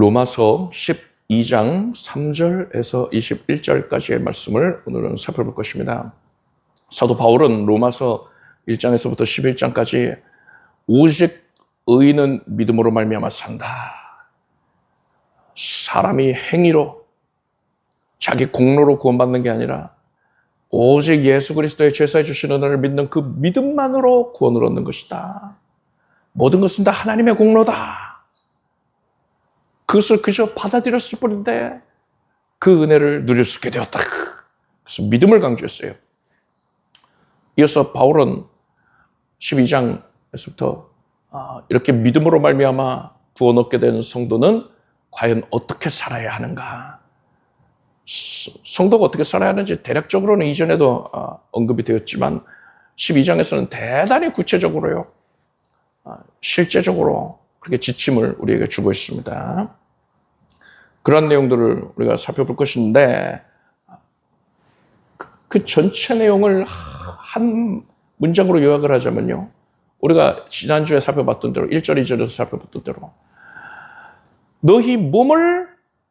로마서 12장 3절에서 21절까지의 말씀을 오늘은 살펴볼 것입니다. 사도 바울은 로마서 1장에서부터 11장까지 오직 의인은 믿음으로 말미암아 산다. 사람이 행위로 자기 공로로 구원받는 게 아니라 오직 예수 그리스도의 제사해 주신 은혜를 믿는 그 믿음만으로 구원을 얻는 것이다. 모든 것은 다 하나님의 공로다. 그것을 그저 받아들였을 뿐인데 그 은혜를 누릴 수 있게 되었다. 그래서 믿음을 강조했어요. 이어서 바울은 12장에서부터 이렇게 믿음으로 말미암아 구원 얻게 된 성도는 과연 어떻게 살아야 하는가? 성도가 어떻게 살아야 하는지 대략적으로는 이전에도 언급이 되었지만 12장에서는 대단히 구체적으로요. 실제적으로 그렇게 지침을 우리에게 주고 있습니다. 그런 내용들을 우리가 살펴볼 것인데 그 전체 내용을 한 문장으로 요약을 하자면요. 우리가 지난주에 살펴봤던 대로 1절, 2절에서 살펴봤던 대로 너희 몸을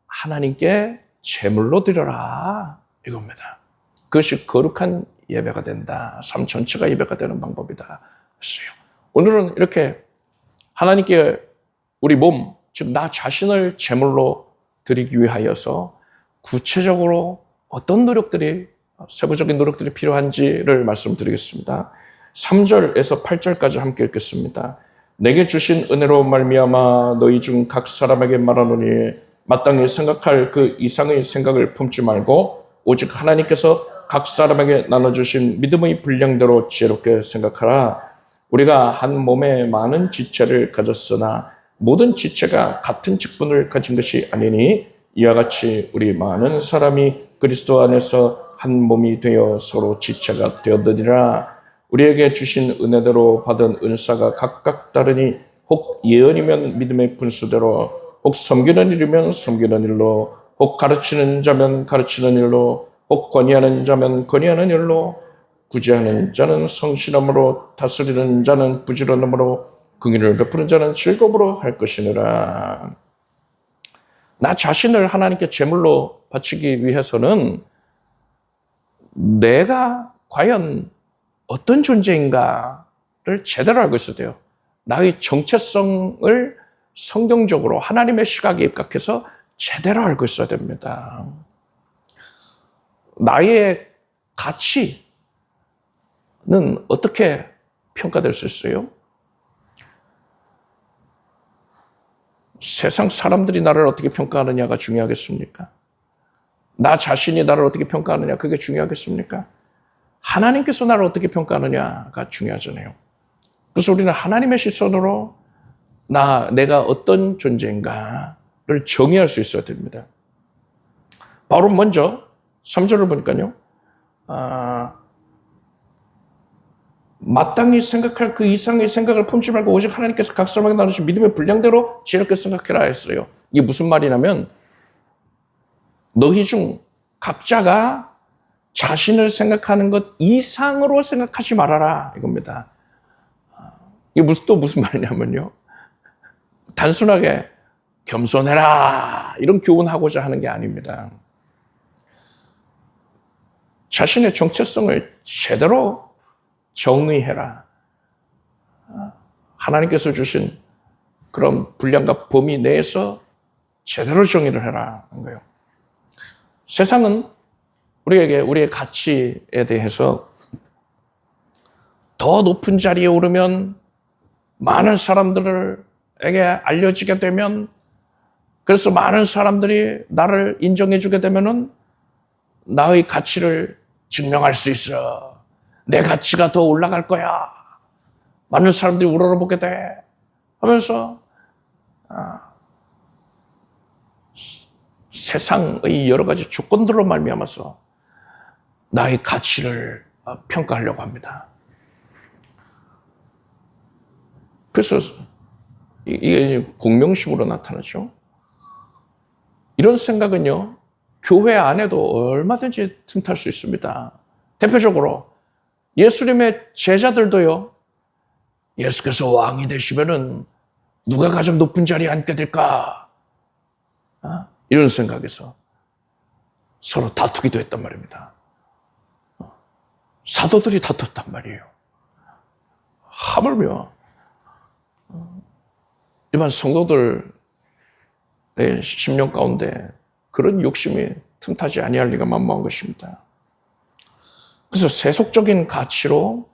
하나님께 제물로 드려라 이겁니다. 그것이 거룩한 예배가 된다. 삶 전체가 예배가 되는 방법이다 했어요. 오늘은 이렇게 하나님께 우리 몸, 즉 나 자신을 제물로 드리기 위하여서 구체적으로 어떤 노력들이 세부적인 노력들이 필요한지를 말씀드리겠습니다. 3절에서 8절까지 함께 읽겠습니다. 내게 주신 은혜로 말미암아 너희 중 각 사람에게 말하노니 마땅히 생각할 그 이상의 생각을 품지 말고 오직 하나님께서 각 사람에게 나눠주신 믿음의 분량대로 지혜롭게 생각하라. 우리가 한 몸에 많은 지체를 가졌으나 모든 지체가 같은 직분을 가진 것이 아니니 이와 같이 우리 많은 사람이 그리스도 안에서 한 몸이 되어 서로 지체가 되었느니라. 우리에게 주신 은혜대로 받은 은사가 각각 다르니 혹 예언이면 믿음의 분수대로, 혹 섬기는 일이면 섬기는 일로, 혹 가르치는 자면 가르치는 일로, 혹 권위하는 자면 권위하는 일로, 구제하는 자는 성실함으로, 다스리는 자는 부지런함으로, 긍휼을 베푸는 자는 즐거움으로 할 것이니라. 나 자신을 하나님께 제물로 바치기 위해서는 내가 과연 어떤 존재인가를 제대로 알고 있어야 돼요. 나의 정체성을 성경적으로 하나님의 시각에 입각해서 제대로 알고 있어야 됩니다. 나의 가치는 어떻게 평가될 수 있어요? 세상 사람들이 나를 어떻게 평가하느냐가 중요하겠습니까? 나 자신이 나를 어떻게 평가하느냐, 그게 중요하겠습니까? 하나님께서 나를 어떻게 평가하느냐가 중요하잖아요. 그래서 우리는 하나님의 시선으로 내가 어떤 존재인가를 정의할 수 있어야 됩니다. 바로 먼저 3절을 보니까요. 마땅히 생각할 그 이상의 생각을 품지 말고 오직 하나님께서 각 사람에게 나누신 믿음의 분량대로 지혜롭게 생각해라 했어요. 이게 무슨 말이냐면 너희 중 각자가 자신을 생각하는 것 이상으로 생각하지 말아라 이겁니다. 이게 무슨 말이냐면요. 단순하게 겸손해라 이런 교훈하고자 하는 게 아닙니다. 자신의 정체성을 제대로 정의해라. 하나님께서 주신 그런 분량과 범위 내에서 제대로 정의를 해라 하는 거예요. 세상은 우리에게 우리의 가치에 대해서 더 높은 자리에 오르면 많은 사람들에게 알려지게 되면 그래서 많은 사람들이 나를 인정해 주게 되면은 나의 가치를 증명할 수 있어. 내 가치가 더 올라갈 거야. 많은 사람들이 우러러보게 돼. 하면서 세상의 여러 가지 조건들로 말미암아서 나의 가치를 평가하려고 합니다. 그래서 이게 공명심으로 나타나죠. 이런 생각은요. 교회 안에도 얼마든지 틈탈 수 있습니다. 대표적으로 예수님의 제자들도요. 예수께서 왕이 되시면은 누가 가장 높은 자리에 앉게 될까? 이런 생각에서 서로 다투기도 했단 말입니다. 사도들이 다퉜단 말이에요. 하물며 일반 성도들의 심령 가운데 그런 욕심이 틈타지 아니할 리가 만무한 것입니다. 그래서 세속적인 가치로,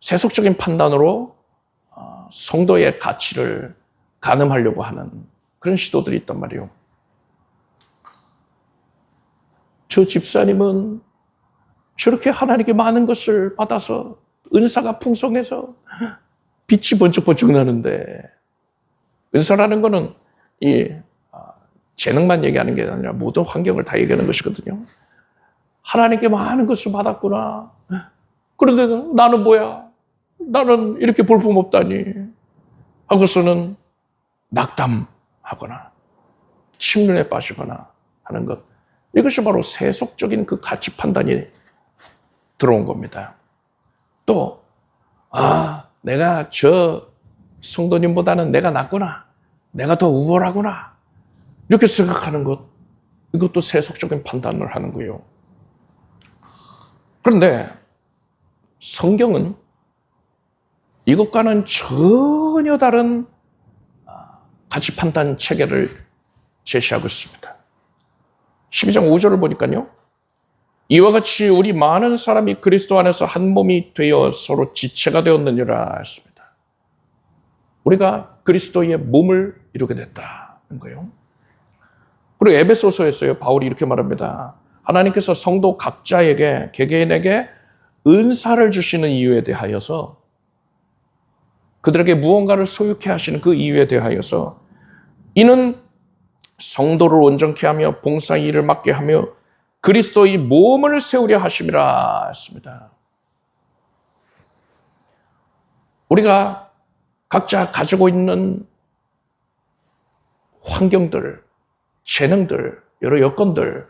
세속적인 판단으로 성도의 가치를 가늠하려고 하는 그런 시도들이 있단 말이에요. 저 집사님은 저렇게 하나님께 많은 것을 받아서 은사가 풍성해서 빛이 번쩍번쩍 나는데, 은사라는 것은 이 재능만 얘기하는 게 아니라 모든 환경을 다 얘기하는 것이거든요. 하나님께 많은 것을 받았구나. 그런데 나는 뭐야? 나는 이렇게 볼품없다니 하고서는 낙담하거나 침륜에 빠지거나 하는 것. 이것이 바로 세속적인 그 가치 판단이 들어온 겁니다. 또 내가 저 성도님보다는 내가 낫구나. 내가 더 우월하구나. 이렇게 생각하는 것. 이것도 세속적인 판단을 하는 거예요. 그런데 성경은 이것과는 전혀 다른 가치 판단 체계를 제시하고 있습니다. 12장 5절을 보니까요. 이와 같이 우리 많은 사람이 그리스도 안에서 한 몸이 되어 서로 지체가 되었느니라 했습니다. 우리가 그리스도의 몸을 이루게 됐다는 거예요. 그리고 에베소서에서요, 바울이 이렇게 말합니다. 하나님께서 성도 각자에게, 개개인에게 은사를 주시는 이유에 대하여서, 그들에게 무언가를 소유케 하시는 그 이유에 대하여서, 이는 성도를 온전케 하며 봉사의 일을 맡게 하며 그리스도의 몸을 세우려 하심이라 했습니다. 우리가 각자 가지고 있는 환경들, 재능들, 여러 여건들,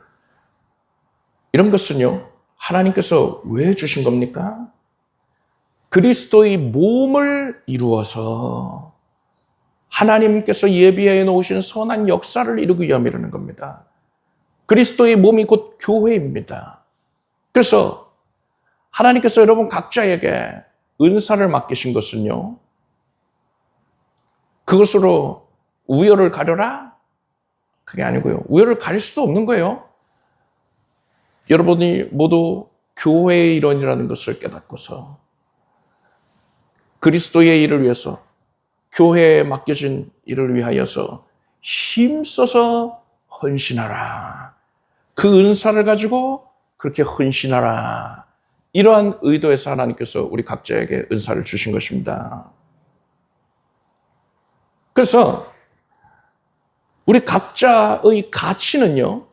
이런 것은요, 하나님께서 왜 주신 겁니까? 그리스도의 몸을 이루어서 하나님께서 예비해 놓으신 선한 역사를 이루기 위함이라는 겁니다. 그리스도의 몸이 곧 교회입니다. 그래서 하나님께서 여러분 각자에게 은사를 맡기신 것은요, 그것으로 우열을 가려라? 그게 아니고요. 우열을 가릴 수도 없는 거예요. 여러분이 모두 교회의 일원이라는 것을 깨닫고서 그리스도의 일을 위해서, 교회에 맡겨진 일을 위하여서 힘써서 헌신하라. 그 은사를 가지고 그렇게 헌신하라. 이러한 의도에서 하나님께서 우리 각자에게 은사를 주신 것입니다. 그래서 우리 각자의 가치는요,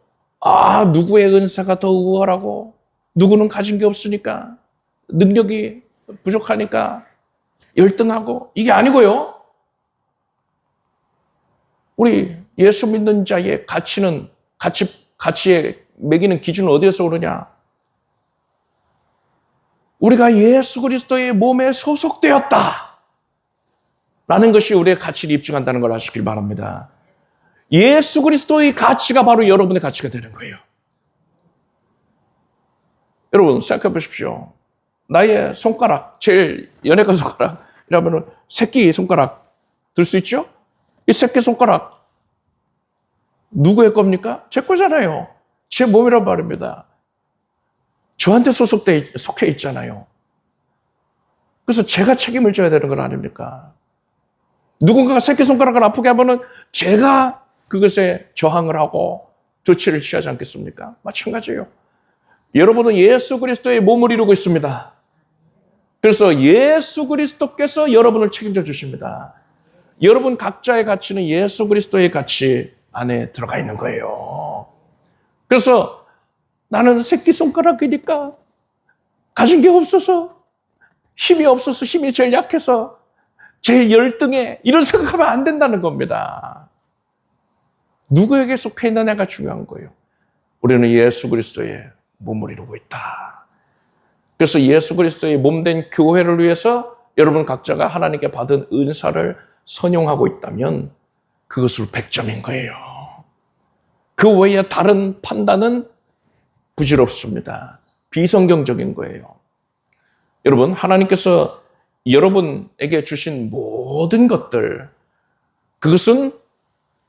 누구의 은사가 더 우월하고 누구는 가진 게 없으니까, 능력이 부족하니까 열등하고, 이게 아니고요. 우리 예수 믿는 자의 가치는, 가치에 매기는 기준은 어디에서 오느냐? 우리가 예수 그리스도의 몸에 소속되었다 라는 것이 우리의 가치를 입증한다는 걸 아시길 바랍니다. 예수 그리스도의 가치가 바로 여러분의 가치가 되는 거예요. 여러분 생각해 보십시오. 나의 손가락, 제일 연약한 손가락이라면 새끼 손가락 들 수 있죠? 이 새끼 손가락 누구의 겁니까? 제 거잖아요. 제 몸이란 말입니다. 저한테 속해 있잖아요. 그래서 제가 책임을 져야 되는 건 아닙니까? 누군가가 새끼손가락을 아프게 하면은 제가 그것에 저항을 하고 조치를 취하지 않겠습니까? 마찬가지예요. 여러분은 예수 그리스도의 몸을 이루고 있습니다. 그래서 예수 그리스도께서 여러분을 책임져 주십니다. 여러분 각자의 가치는 예수 그리스도의 가치 안에 들어가 있는 거예요. 그래서 나는 새끼손가락이니까 가진 게 없어서, 힘이 없어서, 힘이 제일 약해서, 제일 열등해, 이런 생각하면 안 된다는 겁니다. 누구에게 속해 있느냐가 중요한 거예요. 우리는 예수 그리스도의 몸을 이루고 있다. 그래서 예수 그리스도의 몸된 교회를 위해서 여러분 각자가 하나님께 받은 은사를 선용하고 있다면 그것으로 100점인 거예요. 그 외에 다른 판단은 부질없습니다. 비성경적인 거예요. 여러분, 하나님께서 여러분에게 주신 모든 것들, 그것은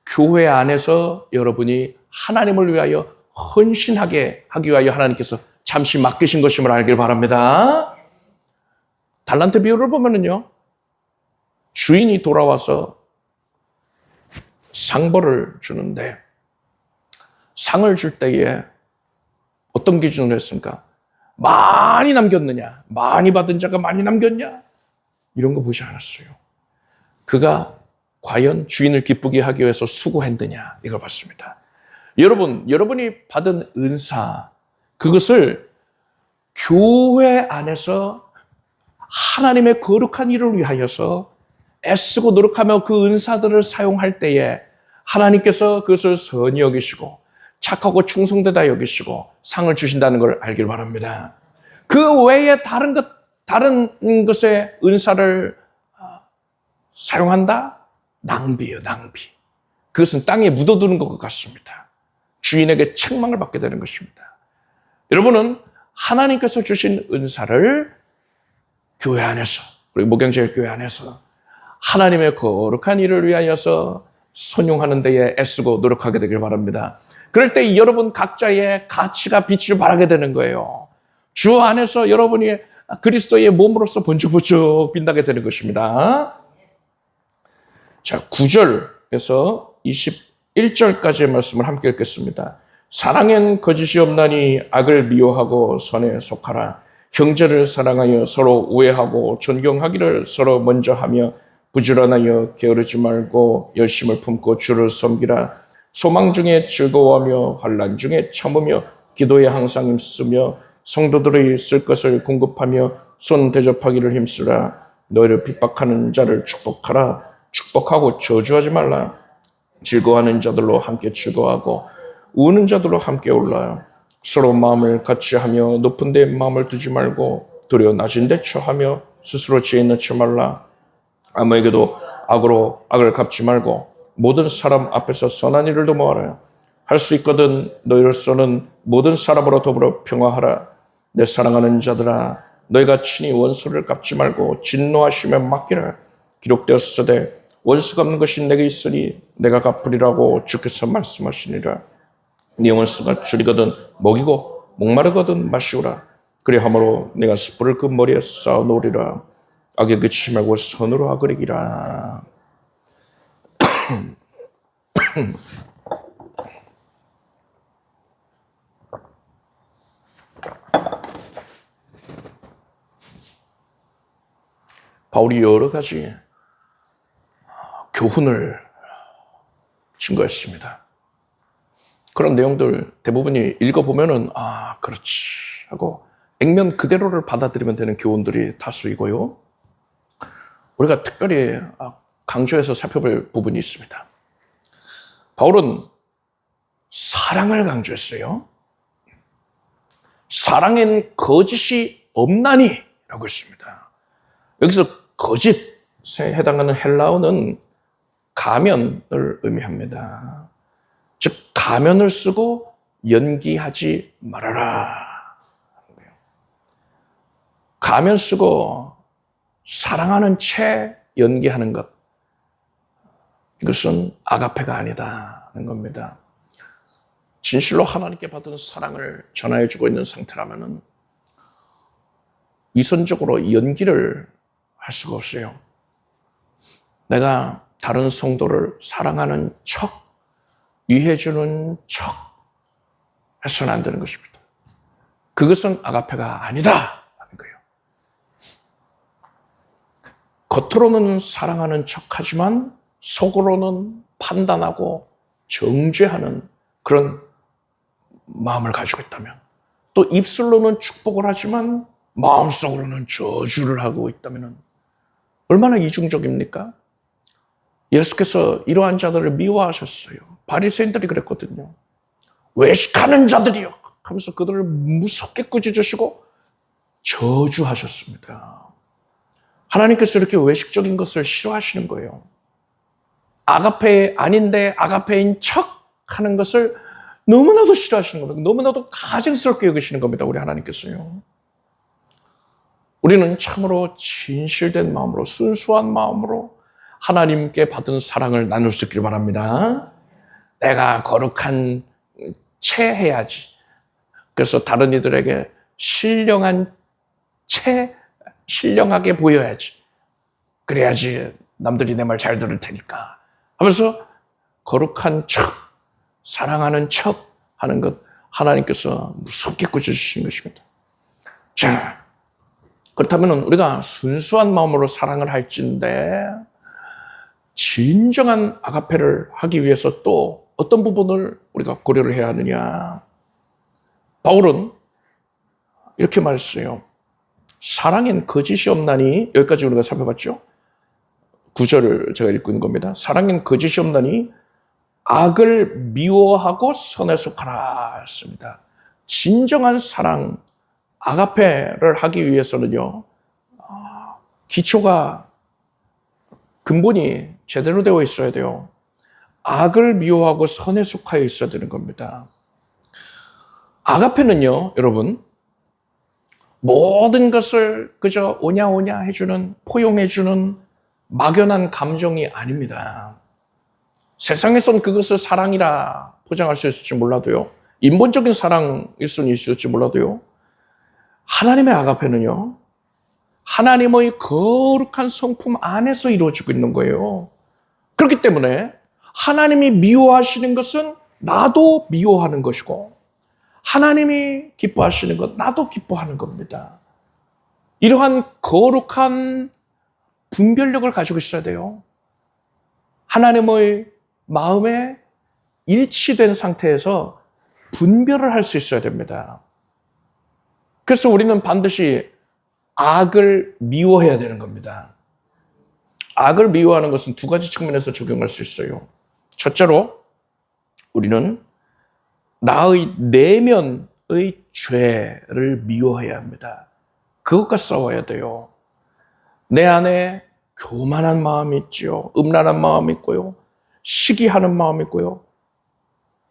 교회 안에서 여러분이 하나님을 위하여 헌신하게 하기 위하여 하나님께서 잠시 맡기신 것임을 알길 바랍니다. 달란트 비유를 보면은요, 주인이 돌아와서 상벌을 주는데, 상을 줄 때에 어떤 기준으로 했습니까? 많이 남겼느냐? 많이 받은 자가 많이 남겼냐? 이런 거 보지 않았어요. 그가 과연 주인을 기쁘게 하기 위해서 수고했느냐? 이걸 봤습니다. 여러분이 받은 은사, 그것을 교회 안에서 하나님의 거룩한 일을 위하여서 애쓰고 노력하며 그 은사들을 사용할 때에 하나님께서 그것을 선히 여기시고 착하고 충성되다 여기시고 상을 주신다는 걸 알길 바랍니다. 그 외에 다른 것에 은사를 사용한다? 낭비예요, 낭비. 그것은 땅에 묻어두는 것 같습니다. 주인에게 책망을 받게 되는 것입니다. 여러분은 하나님께서 주신 은사를 교회 안에서, 우리 목양제일교회 안에서 하나님의 거룩한 일을 위하여서 선용하는 데에 애쓰고 노력하게 되길 바랍니다. 그럴 때 여러분 각자의 가치가 빛을 발하게 되는 거예요. 주 안에서 여러분이 그리스도의 몸으로서 번쩍번쩍 빛나게 되는 것입니다. 자, 9절에서 21절까지의 말씀을 함께 읽겠습니다. 사랑엔 거짓이 없나니 악을 미워하고 선에 속하라. 형제를 사랑하여 서로 우애하고 존경하기를 서로 먼저 하며 부지런하여 게으르지 말고 열심을 품고 주를 섬기라. 소망 중에 즐거워하며 환난 중에 참으며 기도에 항상 힘쓰며 성도들의 쓸 것을 공급하며 손 대접하기를 힘쓰라. 너희를 핍박하는 자를 축복하라. 축복하고 저주하지 말라. 즐거워하는 자들로 함께 즐거워하고 우는 자들로 함께 울라. 서로 마음을 같이 하며 높은 데 마음을 두지 말고 도리어 낮은 데 처하며 스스로 지혜 넣지 말라. 아무에게도 악으로 악을 갚지 말고 모든 사람 앞에서 선한 일을 도모하라. 할 수 있거든 너희로서는 모든 사람으로 더불어 평화하라. 내 사랑하는 자들아, 너희가 친히 원수를 갚지 말고 진노하시며 맡기라. 기록되었으되 원수 갚는 것이 내게 있으니 내가 갚으리라고 주께서 말씀하시니라. 네 원수가 줄이거든 먹이고 목마르거든 마시오라. 그리함으로 내가 숯불을 그 머리에 쌓아놓으리라. 악에 그치지 말고 선으로 악을 바울이 여러 가지 교훈을 증거했습니다. 그런 내용들 대부분이 읽어보면은 그렇지 하고 액면 그대로를 받아들이면 되는 교훈들이 다수이고요. 우리가 특별히 강조해서 살펴볼 부분이 있습니다. 바울은 사랑을 강조했어요. 사랑엔 거짓이 없나니 라고 했습니다. 여기서 거짓에 해당하는 헬라어는 가면을 의미합니다. 즉 가면을 쓰고 연기하지 말아라. 가면 쓰고 사랑하는 채 연기하는 것, 이것은 아가페가 아니다는 겁니다. 진실로 하나님께 받은 사랑을 전하여주고 있는 상태라면 이선적으로 연기를 할 수가 없어요. 내가 다른 성도를 사랑하는 척, 이해해주는 척 해서는 안 되는 것입니다. 그것은 아가페가 아니다 하는 거예요. 겉으로는 사랑하는 척하지만 속으로는 판단하고 정죄하는 그런 마음을 가지고 있다면, 또 입술로는 축복을 하지만 마음속으로는 저주를 하고 있다면 얼마나 이중적입니까? 예수께서 이러한 자들을 미워하셨어요. 바리새인들이 그랬거든요. 외식하는 자들이요 하면서 그들을 무섭게 꾸짖으시고 저주하셨습니다. 하나님께서 이렇게 외식적인 것을 싫어하시는 거예요. 아가페 아닌데 아가페인 척 하는 것을 너무나도 싫어하시는 겁니다. 너무나도 가증스럽게 여기시는 겁니다. 우리 하나님께서요. 우리는 참으로 진실된 마음으로, 순수한 마음으로 하나님께 받은 사랑을 나눌 수 있기를 바랍니다. 내가 거룩한 채 해야지. 그래서 다른 이들에게 신령하게 보여야지. 그래야지 남들이 내 말 잘 들을 테니까 하면서 거룩한 척, 사랑하는 척 하는 것 하나님께서 무섭게 꾸짖으신 것입니다. 자, 그렇다면 우리가 순수한 마음으로 사랑을 할진데 진정한 아가페를 하기 위해서 또 어떤 부분을 우리가 고려를 해야 하느냐. 바울은 이렇게 말했어요. 사랑엔 거짓이 없나니, 여기까지 우리가 살펴봤죠. 9절을 제가 읽고 있는 겁니다. 사랑엔 거짓이 없나니 악을 미워하고 선에 속하라 했습니다. 진정한 사랑, 아가페를 하기 위해서는요, 기초가, 근본이 제대로 되어 있어야 돼요. 악을 미워하고 선에 속하여 있어야 되는 겁니다. 아가페는요, 여러분, 모든 것을 그저 오냐오냐 해주는, 포용해주는 막연한 감정이 아닙니다. 세상에선 그것을 사랑이라 포장할 수 있을지 몰라도요, 인본적인 사랑일 수는 있을지 몰라도요, 하나님의 아가페는요, 하나님의 거룩한 성품 안에서 이루어지고 있는 거예요. 그렇기 때문에 하나님이 미워하시는 것은 나도 미워하는 것이고, 하나님이 기뻐하시는 것 나도 기뻐하는 겁니다. 이러한 거룩한 분별력을 가지고 있어야 돼요. 하나님의 마음에 일치된 상태에서 분별을 할 수 있어야 됩니다. 그래서 우리는 반드시 악을 미워해야 되는 겁니다. 악을 미워하는 것은 두 가지 측면에서 적용할 수 있어요. 첫째로 우리는 나의 내면의 죄를 미워해야 합니다. 그것과 싸워야 돼요. 내 안에 교만한 마음이 있죠. 음란한 마음이 있고요. 시기하는 마음이 있고요.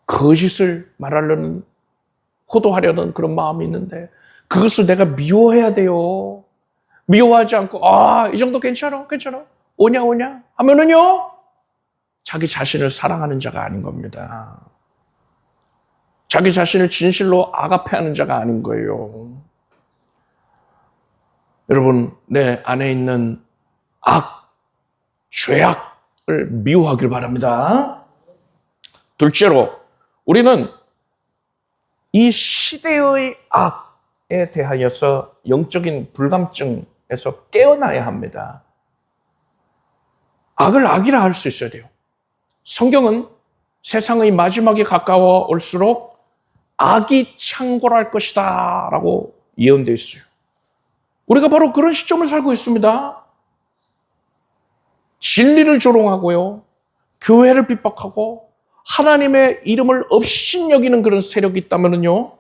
거짓을 말하려는, 호도하려는 그런 마음이 있는데 그것을 내가 미워해야 돼요. 미워하지 않고 이 정도 괜찮아 오냐 하면은요, 자기 자신을 사랑하는 자가 아닌 겁니다. 자기 자신을 진실로 아가페하는 자가 아닌 거예요. 여러분, 내 안에 있는 죄악을 미워하길 바랍니다. 둘째로, 우리는 이 시대의 악에 대하여서 영적인 불감증에서 깨어나야 합니다. 악을 악이라 할 수 있어야 돼요. 성경은 세상의 마지막이 가까워 올수록 악이 창궐할 것이다 라고 예언되어 있어요. 우리가 바로 그런 시점을 살고 있습니다. 진리를 조롱하고요, 교회를 핍박하고 하나님의 이름을 업신여기는 그런 세력이 있다면요,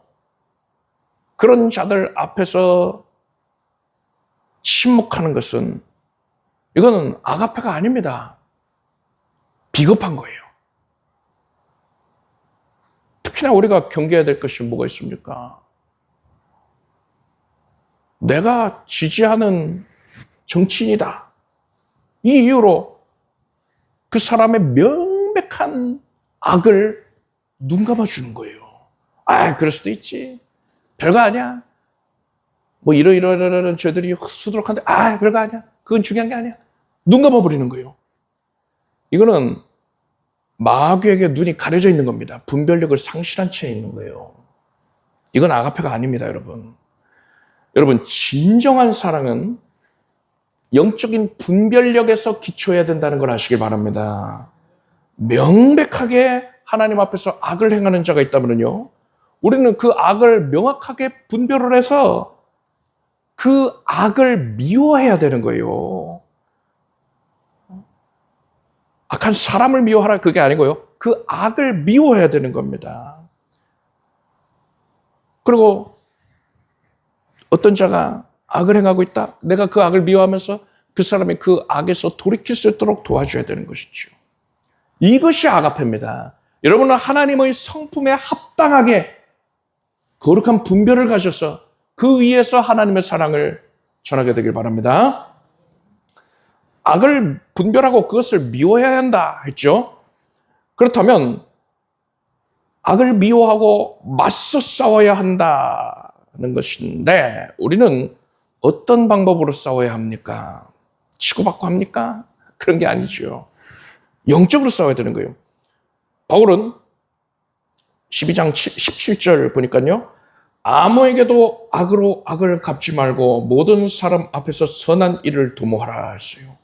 그런 자들 앞에서 침묵하는 것은, 이거는 아가페가 아닙니다. 비겁한 거예요. 특히나 우리가 경계해야 될 것이 뭐가 있습니까? 내가 지지하는 정치인이다, 이 이유로 그 사람의 명백한 악을 눈감아 주는 거예요. 그럴 수도 있지, 별거 아니야, 뭐 이러이러이러한 죄들이 수두룩한데 별거 아니야, 그건 중요한 게 아니야, 눈감아 버리는 거예요. 이거는 마귀에게 눈이 가려져 있는 겁니다. 분별력을 상실한 채 있는 거예요. 이건 아가페가 아닙니다, 여러분. 여러분, 진정한 사랑은 영적인 분별력에서 기초해야 된다는 걸 아시길 바랍니다. 명백하게 하나님 앞에서 악을 행하는 자가 있다면요, 우리는 그 악을 명확하게 분별을 해서 그 악을 미워해야 되는 거예요. 악한 사람을 미워하라, 그게 아니고요, 그 악을 미워해야 되는 겁니다. 그리고 어떤 자가 악을 행하고 있다, 내가 그 악을 미워하면서 그 사람이 그 악에서 돌이킬 수 있도록 도와줘야 되는 것이죠. 이것이 아가페입니다. 여러분은 하나님의 성품에 합당하게 거룩한 분별을 가져서 그 위에서 하나님의 사랑을 전하게 되길 바랍니다. 악을 분별하고 그것을 미워해야 한다 했죠. 그렇다면 악을 미워하고 맞서 싸워야 한다는 것인데 우리는 어떤 방법으로 싸워야 합니까? 치고받고 합니까? 그런 게 아니죠. 영적으로 싸워야 되는 거예요. 바울은 12장 17절 보니까요. 아무에게도 악으로 악을 갚지 말고 모든 사람 앞에서 선한 일을 도모하라 했어요.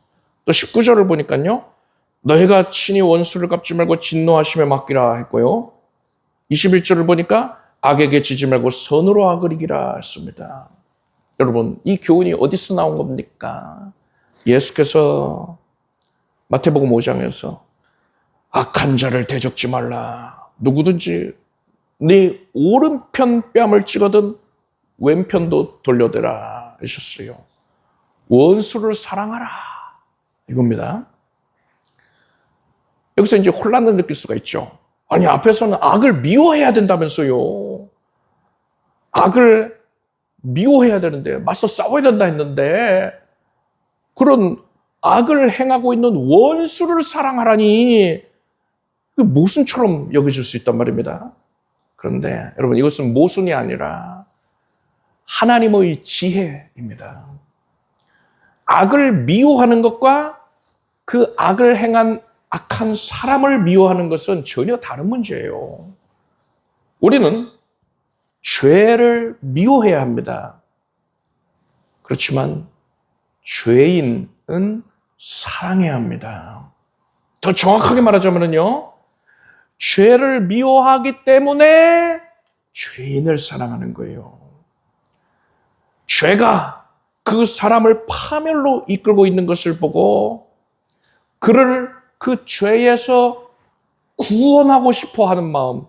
또 19절을 보니까요. 너희가 친히 원수를 갚지 말고 진노하심에 맡기라 했고요. 21절을 보니까 악에게 지지 말고 선으로 악을 이기라 했습니다. 여러분, 이 교훈이 어디서 나온 겁니까? 예수께서 마태복음 5장에서 악한 자를 대적지 말라. 누구든지 네 오른편 뺨을 찍어든 왼편도 돌려대라 하셨어요. 원수를 사랑하라. 이겁니다. 여기서 이제 혼란을 느낄 수가 있죠. 아니, 앞에서는 악을 미워해야 된다면서요. 악을 미워해야 되는데, 맞서 싸워야 된다 했는데, 그런 악을 행하고 있는 원수를 사랑하라니, 그 모순처럼 여겨질 수 있단 말입니다. 그런데 여러분, 이것은 모순이 아니라 하나님의 지혜입니다. 악을 미워하는 것과 그 악을 행한 악한 사람을 미워하는 것은 전혀 다른 문제예요. 우리는 죄를 미워해야 합니다. 그렇지만 죄인은 사랑해야 합니다. 더 정확하게 말하자면요, 죄를 미워하기 때문에 죄인을 사랑하는 거예요. 죄가 그 사람을 파멸로 이끌고 있는 것을 보고 그를 그 죄에서 구원하고 싶어 하는 마음,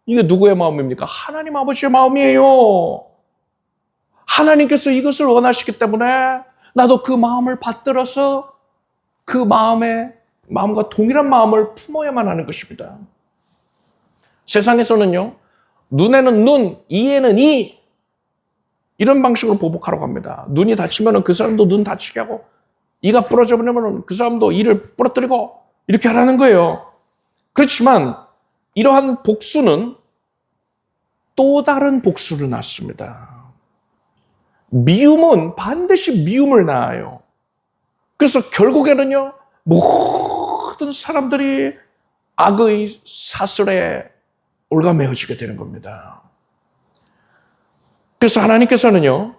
이게 누구의 마음입니까? 하나님 아버지의 마음이에요. 하나님께서 이것을 원하시기 때문에 나도 그 마음을 받들어서 그 마음과 동일한 마음을 품어야만 하는 것입니다. 세상에서는요, 눈에는 눈, 이에는 이, 이런 방식으로 보복하라고 합니다. 눈이 다치면 그 사람도 눈 다치게 하고, 이가 부러져 버리면 그 사람도 이를 부러뜨리고, 이렇게 하라는 거예요. 그렇지만 이러한 복수는 또 다른 복수를 낳습니다. 미움은 반드시 미움을 낳아요. 그래서 결국에는요, 모든 사람들이 악의 사슬에 올가매어지게 되는 겁니다. 그래서 하나님께서는요,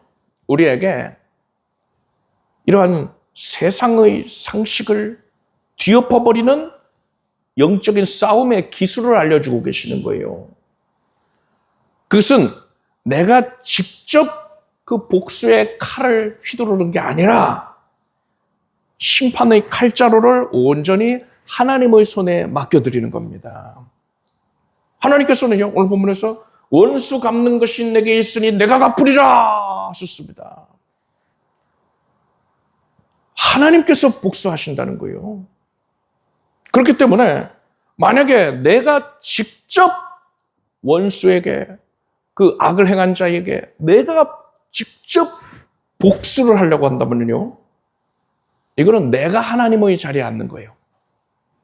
우리에게 이러한 세상의 상식을 뒤엎어버리는 영적인 싸움의 기술을 알려주고 계시는 거예요. 그것은 내가 직접 그 복수의 칼을 휘두르는 게 아니라 심판의 칼자루를 온전히 하나님의 손에 맡겨드리는 겁니다. 하나님께서는요, 오늘 본문에서 원수 갚는 것이 내게 있으니 내가 갚으리라 하셨습니다. 하나님께서 복수하신다는 거예요. 그렇기 때문에 만약에 내가 직접 원수에게, 그 악을 행한 자에게 내가 직접 복수를 하려고 한다면요, 이거는 내가 하나님의 자리에 앉는 거예요.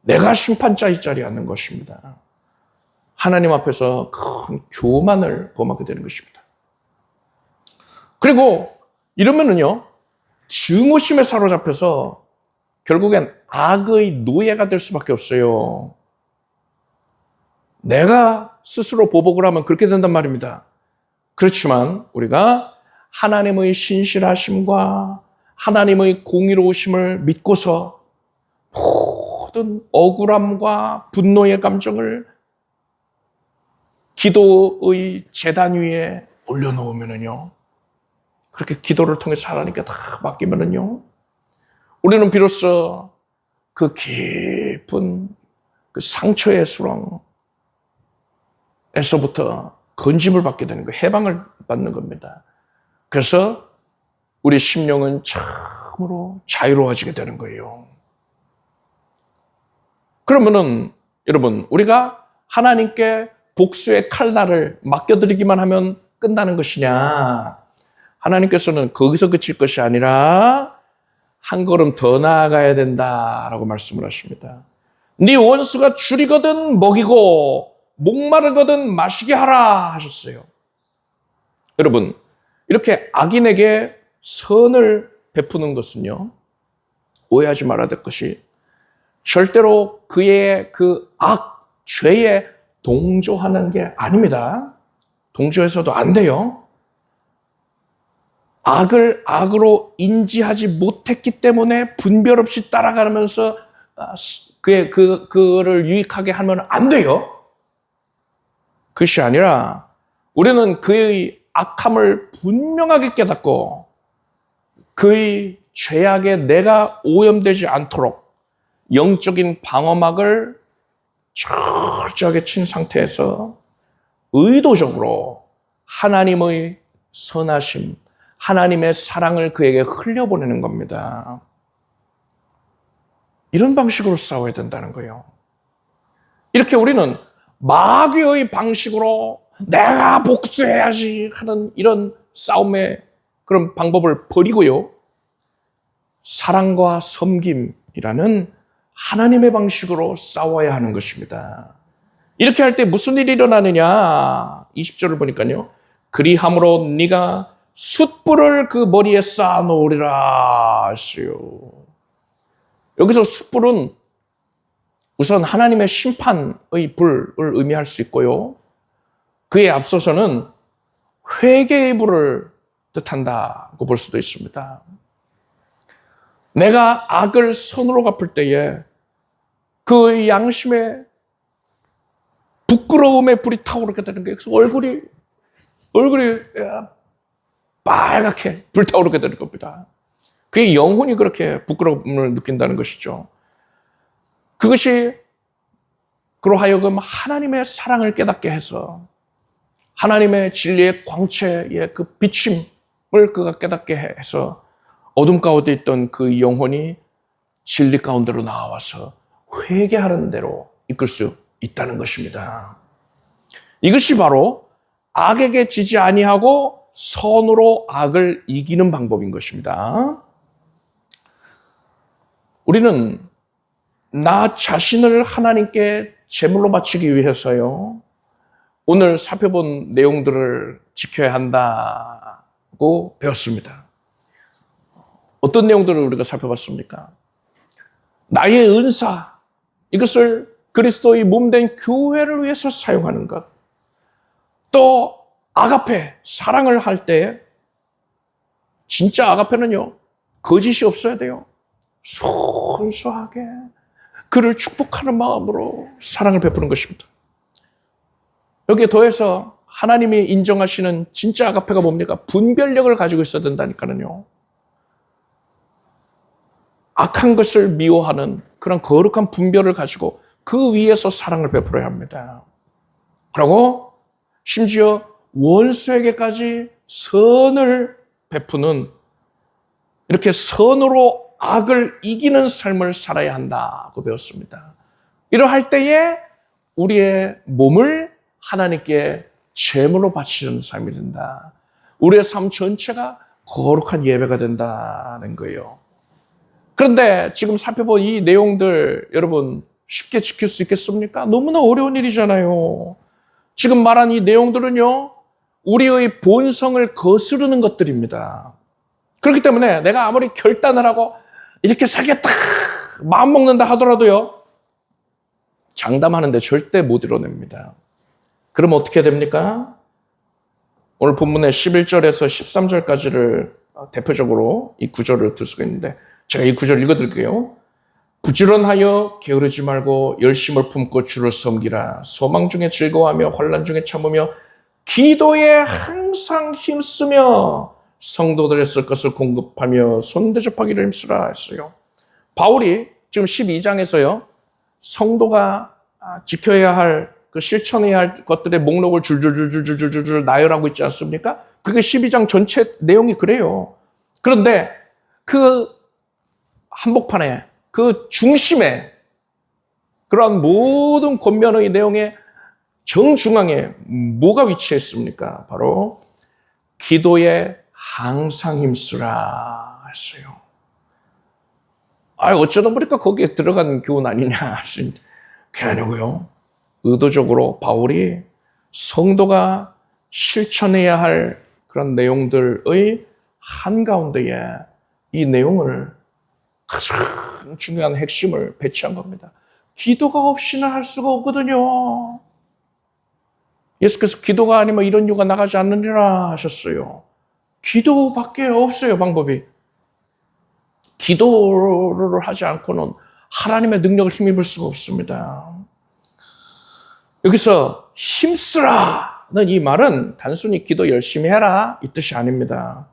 내가 심판자의 자리에 앉는 것입니다. 하나님 앞에서 큰 교만을 범하게 되는 것입니다. 그리고 이러면은요, 증오심에 사로잡혀서 결국엔 악의 노예가 될 수밖에 없어요. 내가 스스로 보복을 하면 그렇게 된단 말입니다. 그렇지만 우리가 하나님의 신실하심과 하나님의 공의로우심을 믿고서 모든 억울함과 분노의 감정을 기도의 제단 위에 올려놓으면요, 그렇게 기도를 통해서 하나님께 다 맡기면요, 우리는 비로소 그 깊은 그 상처의 수렁에서부터 건짐을 받게 되는 거예요. 해방을 받는 겁니다. 그래서 우리 심령은 참으로 자유로워지게 되는 거예요. 그러면은 여러분, 우리가 하나님께 복수의 칼날을 맡겨드리기만 하면 끝나는 것이냐? 하나님께서는 거기서 그칠 것이 아니라 한 걸음 더 나아가야 된다라고 말씀을 하십니다. 네 원수가 줄이거든 먹이고 목마르거든 마시게 하라 하셨어요. 여러분, 이렇게 악인에게 선을 베푸는 것은요, 오해하지 말아야 될 것이 절대로 그의 그 악, 죄에 동조하는 게 아닙니다. 동조해서도 안 돼요. 악을 악으로 인지하지 못했기 때문에 분별 없이 따라가면서 그를 유익하게 하면 안 돼요. 그것이 아니라 우리는 그의 악함을 분명하게 깨닫고 그의 죄악에 내가 오염되지 않도록 영적인 방어막을 철저하게 친 상태에서 의도적으로 하나님의 선하심, 하나님의 사랑을 그에게 흘려보내는 겁니다. 이런 방식으로 싸워야 된다는 거예요. 이렇게 우리는 마귀의 방식으로 내가 복수해야지 하는 이런 싸움의 그런 방법을 버리고요. 사랑과 섬김이라는 하나님의 방식으로 싸워야 하는 것입니다. 이렇게 할 때 무슨 일이 일어나느냐? 20절을 보니까요. 그리함으로 네가 숯불을 그 머리에 쌓아놓으리라 하시오. 여기서 숯불은 우선 하나님의 심판의 불을 의미할 수 있고요. 그에 앞서서는 회개의 불을 뜻한다고 볼 수도 있습니다. 내가 악을 선으로 갚을 때에 그 양심의 부끄러움의 불이 타오르게 되는 거예요. 그래서 얼굴이 빨갛게 불타오르게 되는 겁니다. 그의 영혼이 그렇게 부끄러움을 느낀다는 것이죠. 그것이 그로 하여금 하나님의 사랑을 깨닫게 해서 하나님의 진리의 광채의 그 비침을 그가 깨닫게 해서 어둠 가운데 있던 그 영혼이 진리 가운데로 나와서 회개하는 대로 이끌 수 있다는 것입니다. 이것이 바로 악에게 지지 아니하고 선으로 악을 이기는 방법인 것입니다. 우리는 나 자신을 하나님께 제물로 바치기 위해서요, 오늘 살펴본 내용들을 지켜야 한다고 배웠습니다. 어떤 내용들을 우리가 살펴봤습니까? 나의 은사, 이것을 그리스도의 몸된 교회를 위해서 사용하는 것. 또 아가페, 사랑을 할 때 진짜 아가페는요, 거짓이 없어야 돼요. 순수하게 그를 축복하는 마음으로 사랑을 베푸는 것입니다. 여기에 더해서 하나님이 인정하시는 진짜 아가페가 뭡니까? 분별력을 가지고 있어야 된다니까요. 악한 것을 미워하는 그런 거룩한 분별을 가지고 그 위에서 사랑을 베풀어야 합니다. 그리고 심지어 원수에게까지 선을 베푸는, 이렇게 선으로 악을 이기는 삶을 살아야 한다고 배웠습니다. 이러할 때에 우리의 몸을 하나님께 제물로 바치는 삶이 된다. 우리의 삶 전체가 거룩한 예배가 된다는 거예요. 그런데 지금 살펴본 이 내용들 여러분 쉽게 지킬 수 있겠습니까? 너무나 어려운 일이잖아요. 지금 말한 이 내용들은요, 우리의 본성을 거스르는 것들입니다. 그렇기 때문에 내가 아무리 결단을 하고 이렇게 살겠다 마음 먹는다 하더라도요, 장담하는데 절대 못 이뤄냅니다. 그럼 어떻게 됩니까? 오늘 본문의 11절에서 13절까지를 대표적으로 이 구절을 들 수가 있는데, 제가 이 구절 읽어드릴게요. 부지런하여 게으르지 말고 열심을 품고 주를 섬기라. 소망 중에 즐거워하며 환난 중에 참으며 기도에 항상 힘쓰며 성도들의 쓸 것을 공급하며 손대접하기를 힘쓰라 했어요. 바울이 지금 12장에서요, 성도가 지켜야 할, 그 실천해야 할 것들의 목록을 줄줄줄줄줄줄 나열하고 있지 않습니까? 그게 12장 전체 내용이 그래요. 그런데 그 한복판에 그 중심에 그러한 모든 권면의 내용에 정중앙에 뭐가 위치했습니까? 바로 기도에 항상 힘쓰라 했어요. 어쩌다 보니까 거기에 들어간 교훈 아니냐 하신 게 아니고요. 의도적으로 바울이 성도가 실천해야 할 그런 내용들의 한가운데에 이 내용을 가장 중요한 핵심을 배치한 겁니다. 기도가 없이는 할 수가 없거든요. 예수께서 기도가 아니면 이런 유가 나가지 않느니라 하셨어요. 기도밖에 없어요, 방법이. 기도를 하지 않고는 하나님의 능력을 힘입을 수가 없습니다. 여기서 힘쓰라는 이 말은 단순히 기도 열심히 해라 이 뜻이 아닙니다.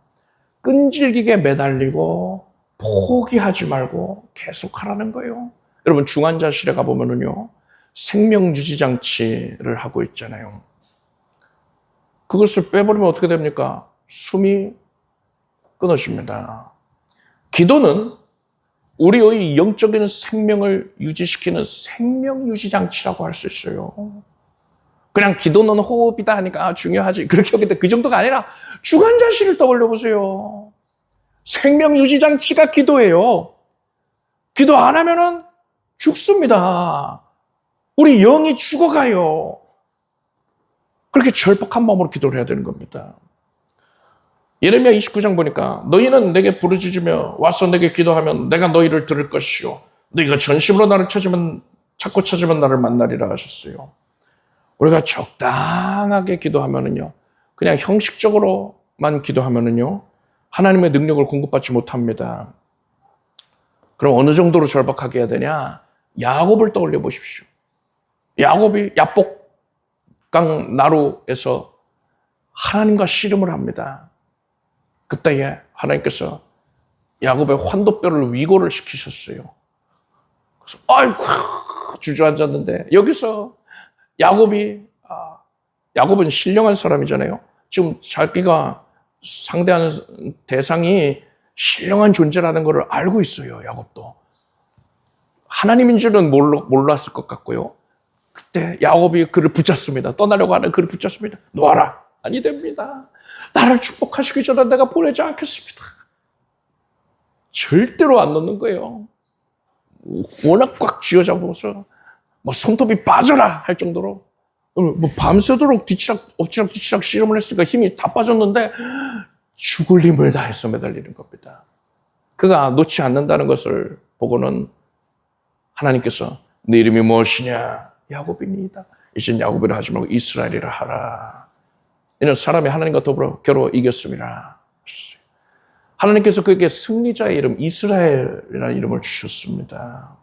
끈질기게 매달리고 포기하지 말고 계속하라는 거예요. 여러분 중환자실에 가보면은요, 생명유지장치를 하고 있잖아요. 그것을 빼버리면 어떻게 됩니까? 숨이 끊어집니다. 기도는 우리의 영적인 생명을 유지시키는 생명유지장치라고 할 수 있어요. 그냥 기도는 호흡이다 하니까 중요하지. 그렇게 하기 때문에 그 정도가 아니라 중환자실을 떠올려 보세요. 생명유지장치가 기도예요. 기도 안 하면은 죽습니다. 우리 영이 죽어가요. 그렇게 절박한 마음으로 기도를 해야 되는 겁니다. 예레미야 29장 보니까 너희는 내게 부르짖으며 와서 내게 기도하면 내가 너희를 들을 것이요 너희가 전심으로 나를 찾고 찾으면 나를 만나리라 하셨어요. 우리가 적당하게 기도하면은요, 그냥 형식적으로만 기도하면은요, 하나님의 능력을 공급받지 못합니다. 그럼 어느 정도로 절박하게 해야 되냐? 야곱을 떠올려 보십시오. 야곱이 야복강 나루에서 하나님과 씨름을 합니다. 그때에 하나님께서 야곱의 환도뼈를 위고를 시키셨어요. 그래서 아이고 주저앉았는데 여기서 야곱은 신령한 사람이잖아요. 지금 자기가 상대하는 대상이 신령한 존재라는 것을 알고 있어요. 야곱도 하나님인 줄은 몰랐을 것 같고요. 그때 야곱이 그를 붙잡습니다. 떠나려고 하는 그를 붙잡습니다. 놓아라. 아니 됩니다. 나를 축복하시기 전에 내가 보내지 않겠습니다. 절대로 안 놓는 거예요. 워낙 꽉 쥐어잡아서 손톱이 빠져라 할 정도로 밤새도록 엎치락 씨름을 했으니까 힘이 다 빠졌는데 죽을 힘을 다해서 매달리는 겁니다. 그가 놓지 않는다는 것을 보고는 하나님께서 네 이름이 무엇이냐? 야곱이니이다. 이젠 야곱이라 하지 말고 이스라엘이라 하라. 이는 사람이 하나님과 더불어 겨루 이겼습니다. 하나님께서 그에게 승리자의 이름 이스라엘이라는 이름을 주셨습니다.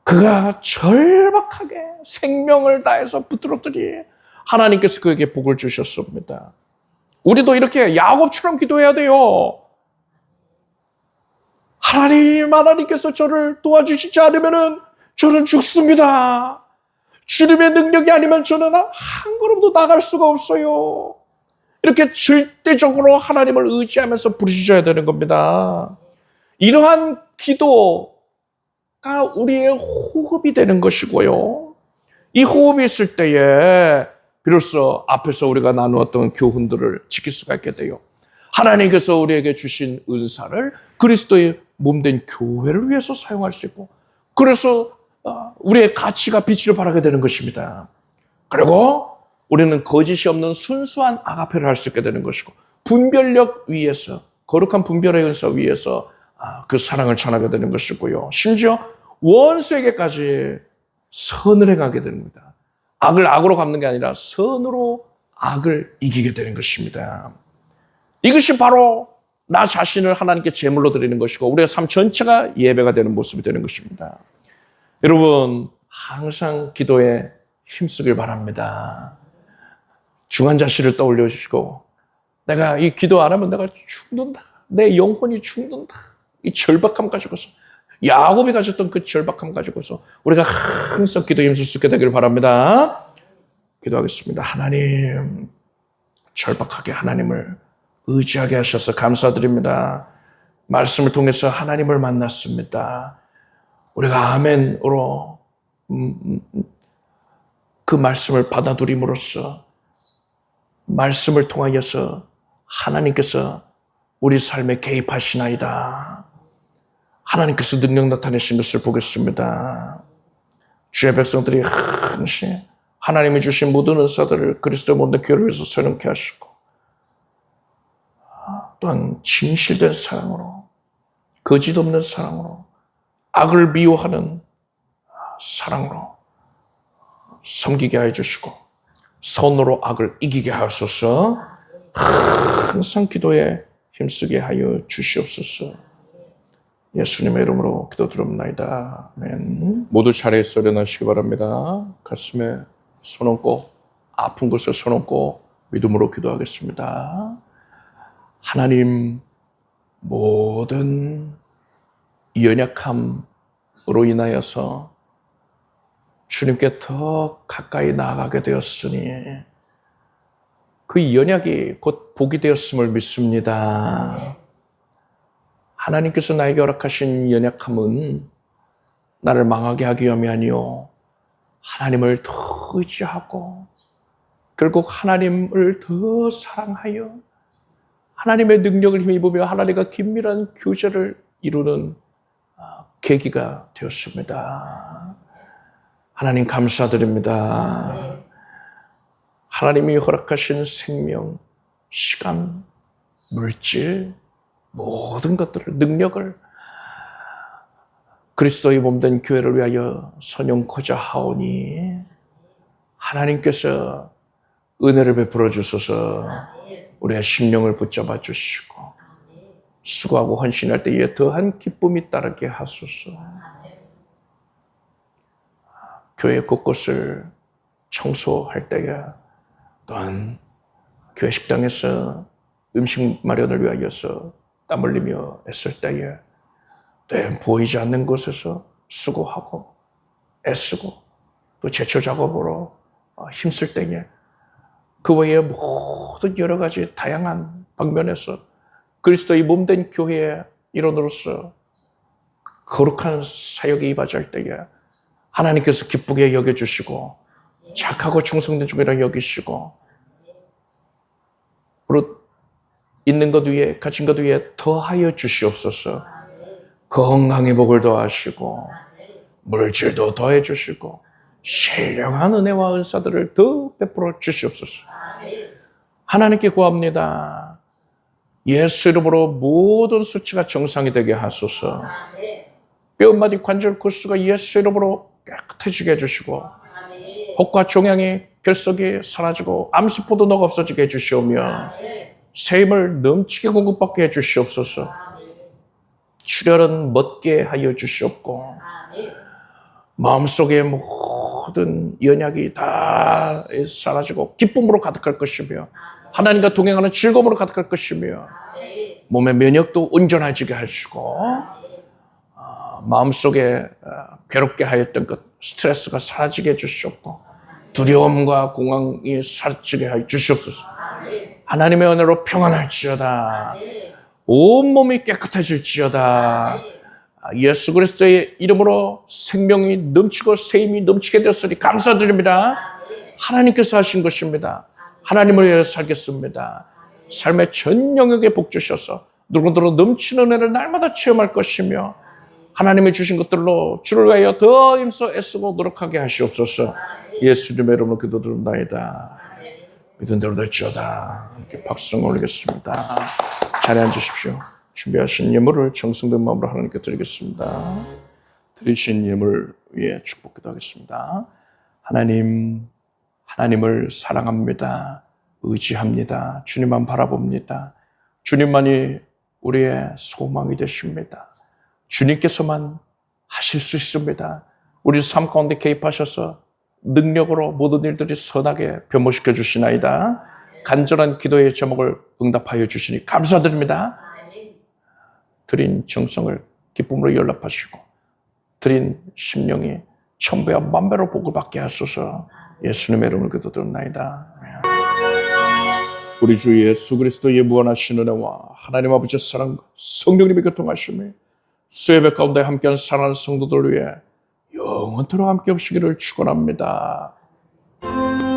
그가 절박하게 생명을 다해서 붙들었더니 하나님께서 그에게 복을 주셨습니다. 우리도 이렇게 야곱처럼 기도해야 돼요. 하나님께서 저를 도와주시지 않으면 저는 죽습니다. 주님의 능력이 아니면 저는 한 걸음도 나갈 수가 없어요. 이렇게 절대적으로 하나님을 의지하면서 부르짖어야 되는 겁니다. 이러한 기도가 우리의 호흡이 되는 것이고요. 이 호흡이 있을 때에 비로소 앞에서 우리가 나누었던 교훈들을 지킬 수가 있게 돼요. 하나님께서 우리에게 주신 은사를 그리스도의 몸된 교회를 위해서 사용할 수 있고, 그래서 우리의 가치가 빛을 발하게 되는 것입니다. 그리고 우리는 거짓이 없는 순수한 아가페를 할 수 있게 되는 것이고, 분별력 위에서, 거룩한 분별의 은사 위에서 그 사랑을 전하게 되는 것이고요. 심지어 원수에게까지 선을 행하게 됩니다. 악을 악으로 갚는 게 아니라 선으로 악을 이기게 되는 것입니다. 이것이 바로 나 자신을 하나님께 제물로 드리는 것이고 우리의 삶 전체가 예배가 되는 모습이 되는 것입니다. 여러분 항상 기도에 힘쓰길 바랍니다. 중환자실을 떠올려 주시고 내가 이 기도 안 하면 내가 죽는다. 내 영혼이 죽는다. 이 절박함 가지고서 야곱이 가졌던 그 절박함 가지고서 우리가 항상 기도에 힘쓸 수 있게 되기를 바랍니다. 기도하겠습니다. 하나님, 절박하게 하나님을 의지하게 하셔서 감사드립니다. 말씀을 통해서 하나님을 만났습니다. 우리가 아멘으로 그 말씀을 받아들임으로써 말씀을 통하여서 하나님께서 우리 삶에 개입하시나이다. 하나님께서 능력 나타내신 것을 보겠습니다. 주의 백성들이 항시 하나님이 주신 모든 은사들을 그리스도의 모든 교회를 위해서 선용케 하시고 또한 진실된 사랑으로 거짓 없는 사랑으로 악을 미워하는 사랑으로 섬기게 하여 주시고 선으로 악을 이기게 하소서. 항상 기도에 힘쓰게 하여 주시옵소서. 예수님의 이름으로 기도드립니다. 아멘. 모두 자리에서 일어나시기 바랍니다. 가슴에 손 얹고 아픈 곳에 손 얹고 믿음으로 기도하겠습니다. 하나님, 모든 연약함으로 인하여서 주님께 더 가까이 나아가게 되었으니 그 연약이 곧 복이 되었음을 믿습니다. 하나님께서 나에게 허락하신 연약함은 나를 망하게 하기 위함이 아니요 하나님을 더 의지하고 결국 하나님을 더 사랑하여 하나님의 능력을 힘입으며 하나님과 긴밀한 교제를 이루는 계기가 되었습니다. 하나님 감사드립니다. 하나님이 허락하신 생명, 시간, 물질, 모든 것들을, 능력을 그리스도의 몸된 교회를 위하여 선용코자 하오니 하나님께서 은혜를 베풀어 주소서. 우리의 심령을 붙잡아 주시고 수고하고 헌신할 때에 더한 기쁨이 따르게 하소서. 교회 곳곳을 청소할 때에 또한 교회 식당에서 음식 마련을 위하여서 땀 흘리며 애쓸 때에 또 보이지 않는 곳에서 수고하고 애쓰고 또 제초 작업으로 힘쓸 때에 그 외에 모든 여러 가지 다양한 방면에서 그리스도의 몸된 교회의 일원으로서 거룩한 사역에 임하할 때에 하나님께서 기쁘게 여겨주시고 착하고 충성된 종이라 여기시고 무릇 있는 것 위에 가진 것 위에 더하여 주시옵소서. 건강의 복을 더하시고 물질도 더해 주시고 신령한 은혜와 은사들을 더 베풀어 주시옵소서. 하나님께 구합니다. 예수 이름으로 모든 수치가 정상이 되게 하소서. 뼈마디 관절 구수가 예수 이름으로 깨끗해지게 해주시고 혹과 종양이 결석이 사라지고 암세포도 녹아 없어지게 해주시오며 새 힘을 넘치게 공급받게 해주시옵소서. 출혈은 멎게 하여 주시옵고 마음속의 모든 연약이 다 사라지고 기쁨으로 가득할 것이며 하나님과 동행하는 즐거움으로 가득할 것이며 몸의 면역도 온전해지게 하시고 마음속에 괴롭게 하였던 것 스트레스가 사라지게 해주시옵고 두려움과 공황이 사라지게 해 주시옵소서. 하나님의 은혜로 평안할지어다. 온몸이 깨끗해질지어다. 예수 그리스도의 이름으로 생명이 넘치고 세임이 넘치게 되었으니 감사드립니다. 하나님께서 하신 것입니다. 하나님을 위해 살겠습니다. 삶의 전 영역에 복 주셔서 누구들로 넘치는 은혜를 날마다 체험할 것이며 하나님이 주신 것들로 주를 위하여 더 힘써 애쓰고 노력하게 하시옵소서. 예수님의 이름으로 기도드립니다. 믿은 대로 될지어다. 이렇게 박수를 올리겠습니다. 자리에 앉으십시오. 준비하신 예물을 정성된 마음으로 하나님께 드리겠습니다. 드리신 예물 위에 축복 기도하겠습니다. 하나님, 하나님을 사랑합니다. 의지합니다. 주님만 바라봅니다. 주님만이 우리의 소망이 되십니다. 주님께서만 하실 수 있습니다. 우리 삶 가운데 개입하셔서 능력으로 모든 일들이 선하게 변모시켜 주시나이다. 간절한 기도의 제목을 응답하여 주시니 감사드립니다. 드린 정성을 기쁨으로 연락하시고 드린 심령이 천배와 만배로 복을 받게 하소서. 예수님의 이름으로 기도드립나이다. 우리 주 예수 그리스도의 무한하신 은혜와 하나님 아버지의 사랑과 성령님의 교통하심이 수예배 가운데 함께한 사랑하는 성도들 위해 영원토록 함께 없시기를 축원합니다. 아.